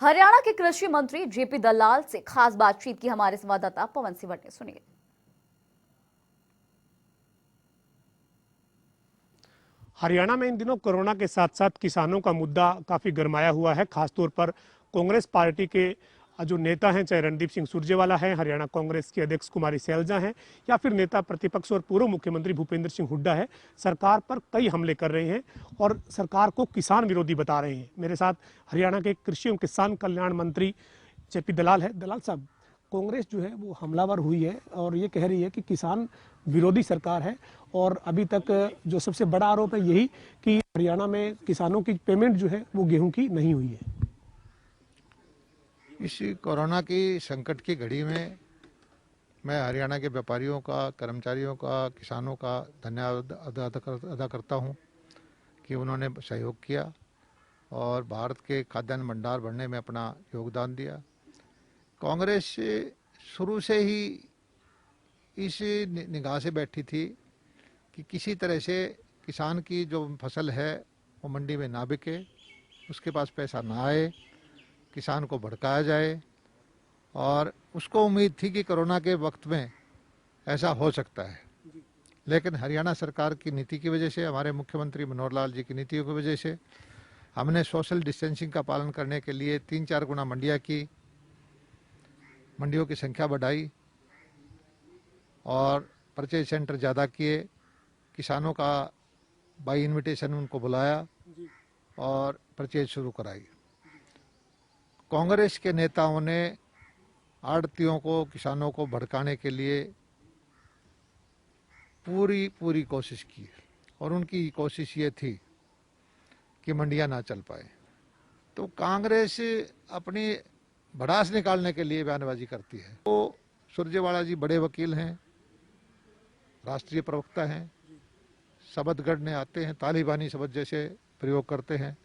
हरियाणा के कृषि मंत्री जेपी दलाल से खास बातचीत की हमारे संवाददाता पवन सिवट ने। सुनिए। हरियाणा में इन दिनों कोरोना के साथ साथ किसानों का मुद्दा काफी गरमाया हुआ है। खासतौर पर कांग्रेस पार्टी के जो नेता हैं, चाहे रणदीप सिंह सुरजेवाला हैं, हरियाणा कांग्रेस की अध्यक्ष कुमारी सैलजा हैं, या फिर नेता प्रतिपक्ष और पूर्व मुख्यमंत्री भूपेंद्र सिंह हुड्डा है, सरकार पर कई हमले कर रहे हैं और सरकार को किसान विरोधी बता रहे हैं। मेरे साथ हरियाणा के कृषि एवं किसान कल्याण मंत्री जेपी दलाल है। दलाल साहब, कांग्रेस जो है वो हमलावर हुई है और ये कह रही है कि किसान विरोधी सरकार है, और अभी तक जो सबसे बड़ा आरोप है यही कि हरियाणा में किसानों की पेमेंट जो है वो गेहूं की नहीं हुई है। इस कोरोना की संकट की घड़ी में मैं हरियाणा के व्यापारियों का, कर्मचारियों का, किसानों का धन्यवाद अदा करता हूं कि उन्होंने सहयोग किया और भारत के खाद्यान्न भंडार बढ़ने में अपना योगदान दिया। कांग्रेस शुरू से ही इस निगाह से बैठी थी कि किसी तरह से किसान की जो फसल है वो मंडी में ना बिके, उसके पास पैसा ना आए, किसान को भड़काया जाए, और उसको उम्मीद थी कि कोरोना के वक्त में ऐसा हो सकता है। लेकिन हरियाणा सरकार की नीति की वजह से, हमारे मुख्यमंत्री मनोहर लाल जी की नीतियों की वजह से हमने सोशल डिस्टेंसिंग का पालन करने के लिए 3-4 गुना मंडियाँ की, मंडियों की संख्या बढ़ाई और परचेज सेंटर ज़्यादा किए, किसानों का बाई इनविटेशन उनको बुलाया और परचेज शुरू कराई। कांग्रेस के नेताओं ने आड़तियों को, किसानों को भड़काने के लिए पूरी कोशिश की और उनकी कोशिश ये थी कि मंडियां ना चल पाए। तो कांग्रेस अपनी भड़ास निकालने के लिए बयानबाजी करती है। तो सुरजेवाला जी बड़े वकील हैं, राष्ट्रीय प्रवक्ता हैं, शब्द गढ़ने आते हैं, तालिबानी शब्द जैसे प्रयोग करते हैं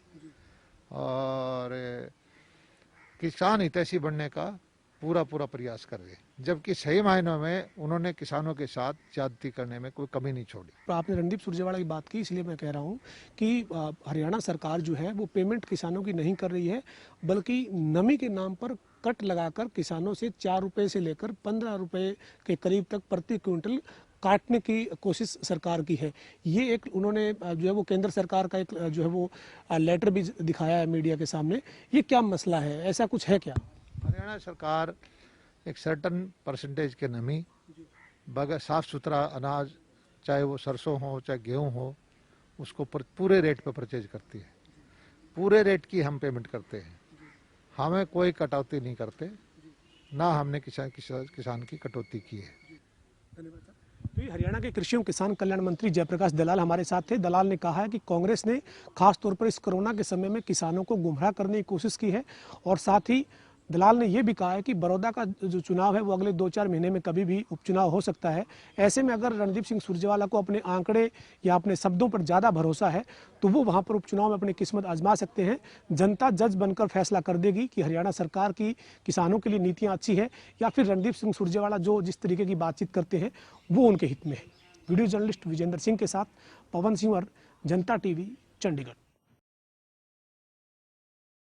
और किसान हितैषी बनने का पूरा प्रयास कर रहे हैं, जबकि सही मायनों में उन्होंने किसानों के साथ ज्यादती करने में कोई कमी नहीं छोड़ी। तो आपने रणदीप सुरजेवाला की बात की, इसलिए मैं कह रहा हूं कि हरियाणा सरकार जो है वो पेमेंट किसानों की नहीं कर रही है, बल्कि नमी के नाम पर कट लगाकर किसानों से 4 रुपए से लेकर 15 रुपए के करीब तक प्रति क्विंटल काटने की कोशिश सरकार की है। ये एक उन्होंने जो है वो केंद्र सरकार का एक जो है वो लेटर भी दिखाया है मीडिया के सामने। ये क्या मसला है, ऐसा कुछ है क्या? हरियाणा सरकार एक सर्टन परसेंटेज के नमी, बगैर साफ सुथरा अनाज, चाहे वो सरसों हो चाहे गेहूं हो, उसको पूरे रेट पे परचेज करती है। पूरे रेट की हम पेमेंट करते हैं, हमें कोई कटौती नहीं करते, ना हमने किसान की कटौती की है। तो हरियाणा के कृषि एवं किसान कल्याण मंत्री जयप्रकाश दलाल हमारे साथ थे। दलाल ने कहा है कि कांग्रेस ने खास तौर पर इस कोरोना के समय में किसानों को गुमराह करने की कोशिश की है, और साथ ही दलाल ने यह भी कहा है कि बड़ौदा का जो चुनाव है वो अगले 2-4 महीने में कभी भी उपचुनाव हो सकता है। ऐसे में अगर रणदीप सिंह सुरजेवाला को अपने आंकड़े या अपने शब्दों पर ज़्यादा भरोसा है तो वो वहाँ पर उपचुनाव में अपनी किस्मत आजमा सकते हैं। जनता जज बनकर फैसला कर देगी कि हरियाणा सरकार की किसानों के लिए नीतियाँ अच्छी है, या फिर रणदीप सिंह सुरजेवाला जो जिस तरीके की बातचीत करते हैं वो उनके हित में है। वीडियो जर्नलिस्ट विजेंद्र सिंह के साथ पवन सिंह, जनता टीवी, चंडीगढ़।